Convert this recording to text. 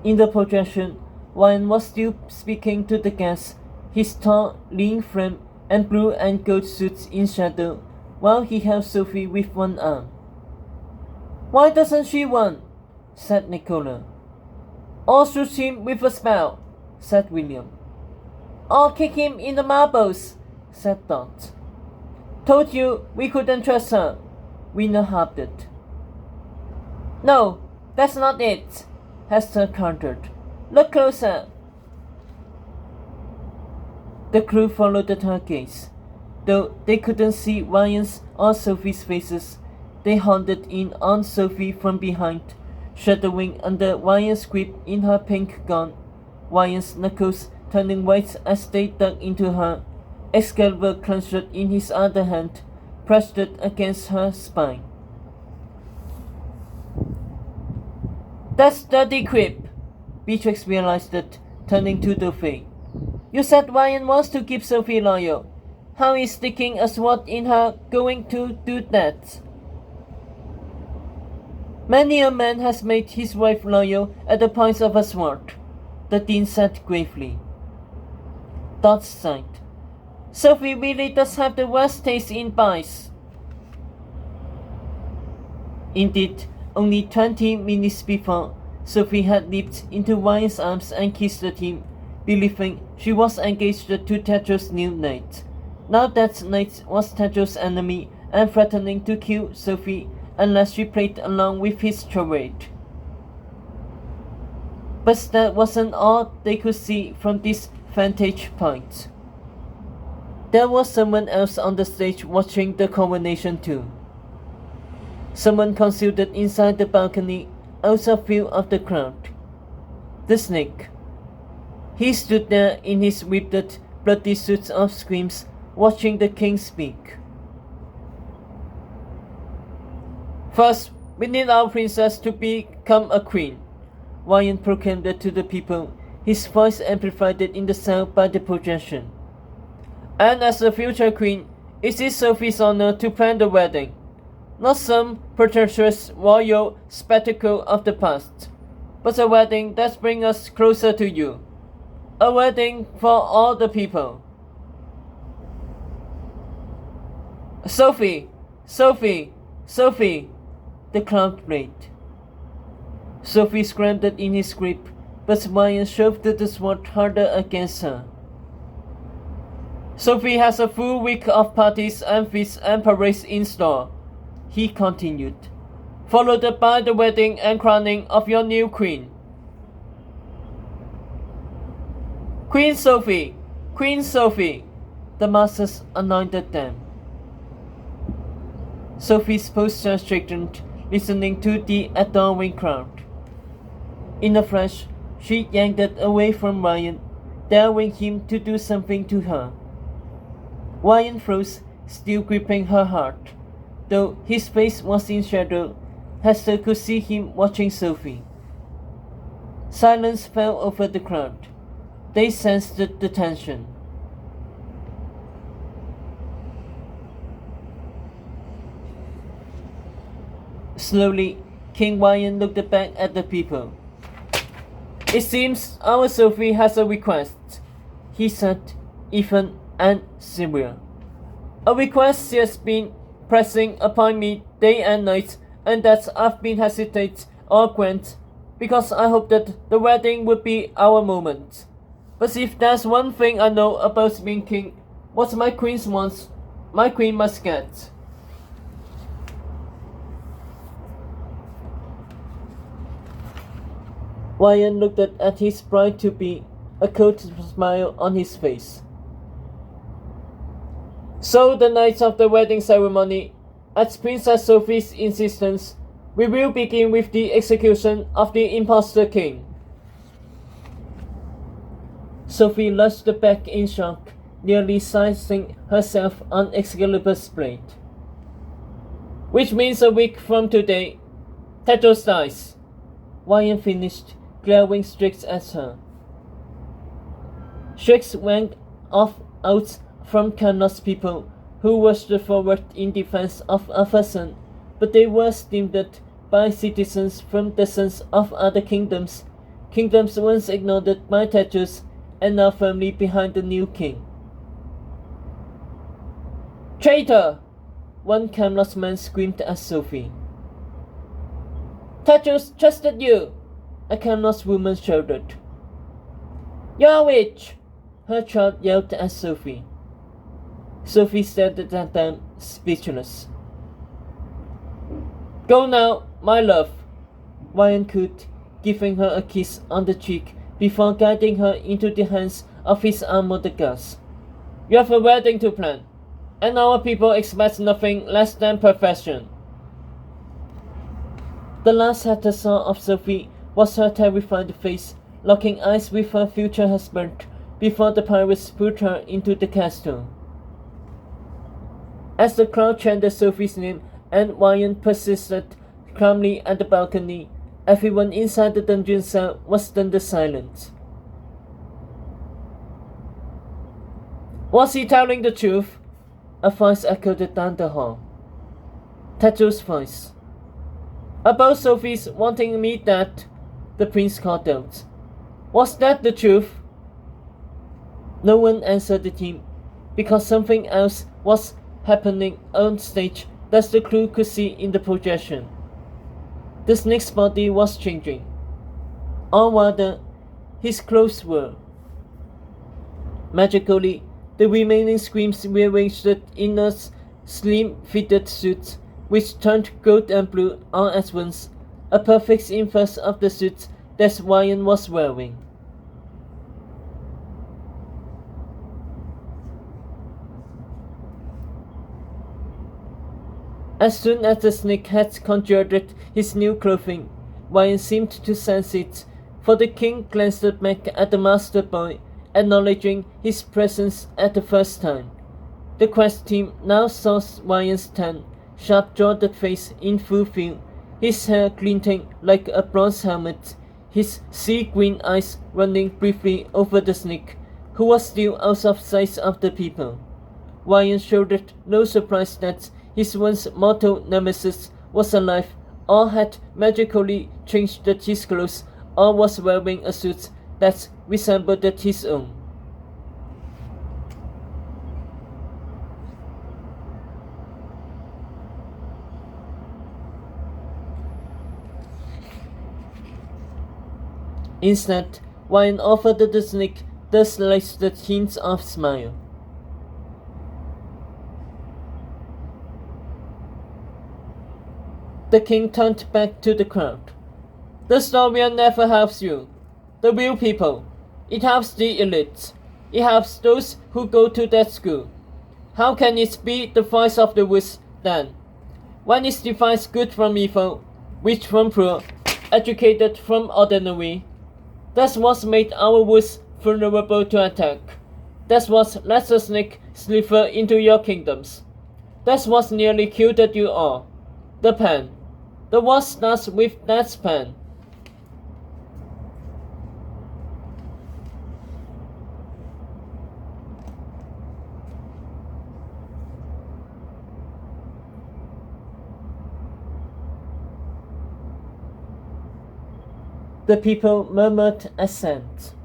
In the projection, Ryan was still speaking to the guests, his tall, lean frame and blue and gold suits in shadow, while he held Sophie with one arm. "Why doesn't she run?" said Nicola. "Or shoot him with a spell," said William. "Or kick him in the marbles," said Dot. "Told you we couldn't trust her," Winner harped. "No, that's not it," Hester countered. "Look closer." The crew followed her gaze. Though they couldn't see Ryan's or Sophie's faces, they honed in on Sophie from behind, shadowing under Ryan's grip in her pink gown, Ryan's knuckles turning white as they dug into her, Excalibur clenched in his other hand, pressed against her spine. "That's dirty quip," Beatrix realized it, turning to Dauphin. "You said Ryan wants to keep Sophie loyal. How is sticking a sword in her going to do that?" "Many a man has made his wife loyal at the point of a sword," the Dean said gravely. Dot sighed. "Sophie really does have the worst taste in pies." Indeed, only 20 minutes before, Sophie had leaped into Ryan's arms and kissed him, believing she was engaged to Tetro's new knight. Now that knight was Tetro's enemy and threatening to kill Sophie unless she played along with his charade. But that wasn't all they could see from this vantage point. There was someone else on the stage watching the coronation too. Someone concealed inside the balcony, out of view of the crowd. The snake. He stood there in his ripped, bloody suit of screams, watching the king speak. "First, we need our princess to become a queen," Ryan proclaimed to the people, his voice amplified in the sound by the projection. "And as the future queen, it is Sophie's honor to plan the wedding. Not some pretentious royal spectacle of the past, but a wedding that brings us closer to you. A wedding for all the people." "Sophie! Sophie! Sophie!" the crowd prayed. Sophie scrambled in his grip, but Ryan shoved the sword harder against her. "Sophie has a full week of parties and feasts and parades in store," he continued, "followed by the wedding and crowning of your new queen." "Queen Sophie! Queen Sophie!" the masses anointed them. Sophie's posture straightened, listening to the adoring crowd. In a flash, she yanked it away from Ryan, daring him to do something to her. Ryan froze, still gripping her heart. Though his face was in shadow, Hester could see him watching Sophie. Silence fell over the crowd. They sensed the tension. Slowly, King Ryan looked back at the people. "It seems our Sophie has a request," he said, even and severe. "A request she has been pressing upon me day and night, and that I've been hesitate or grant, because I hoped that the wedding would be our moment. But if there's one thing I know about being king, what my queen wants, my queen must get." Ryan looked at his bride-to-be, a cold smile on his face. "So the night of the wedding ceremony, at Princess Sophie's insistence, we will begin with the execution of the impostor king." Sophie lurched back in shock, nearly sizing herself on Excalibur's blade. "Which means a week from today, Tetos dies," Ryan finished, glaring straight at her. Shrieks went off out from countless people who rushed forward in defense of a person, but they were stemmed by citizens from dozens of other kingdoms, kingdoms once ignored by Tetris and now firmly behind the new king. Traitor! One Camelot man screamed at Sophie. Tetris trusted you! A Camelot woman shouted. You're a witch! Her child yelled at Sophie. Sophie stared at them, speechless. Go now, my love, Wyan cooed, giving her a kiss on the cheek before guiding her into the hands of his armored guards. You have a wedding to plan, and our people expect nothing less than perfection. The last Hector saw of Sophie was her terrified face, locking eyes with her future husband before the pirates put her into the castle. As the crowd chanted Sophie's name and Wyan persisted calmly at the balcony, everyone inside the dungeon cell was stunned silent. Was he telling the truth? A voice echoed down the hall. Teto's voice. About Sophie's wanting me dead, the prince called out. Was that the truth? No one answered him, because something else was happening on stage that the crew could see in the projection. The snake's body was changing. Or rather, his clothes were. Magically, the remaining screams rearranged in a slim-fitted suit, which turned gold and blue all at once, a perfect inverse of the suit that Wyan was wearing. As soon as the snake had conjured his new clothing, Wyan seemed to sense it, for the king glanced back at the master boy, acknowledging his presence at the first time. The quest team now saw Wyan's tan, sharp-jawed face in full view, his hair glinting like a bronze helmet, his sea-green eyes running briefly over the snake, who was still out of sight of the people. Wyan showed no surprise that his once mortal nemesis was alive, or had magically changed his clothes, or was wearing a suit that resembled his own. Instead, Wyan offered the snake the slightest hint of smile. The king turned back to the crowd. The story never helps you, the real people. It helps the elites. It helps those who go to that school. How can it be the voice of the woods then? When it defines good from evil, rich from poor, educated from ordinary. That's what made our woods vulnerable to attack. That's what let the snake slither into your kingdoms. That's what nearly killed you all. The pen. The war starts with that pen. The people murmured assent.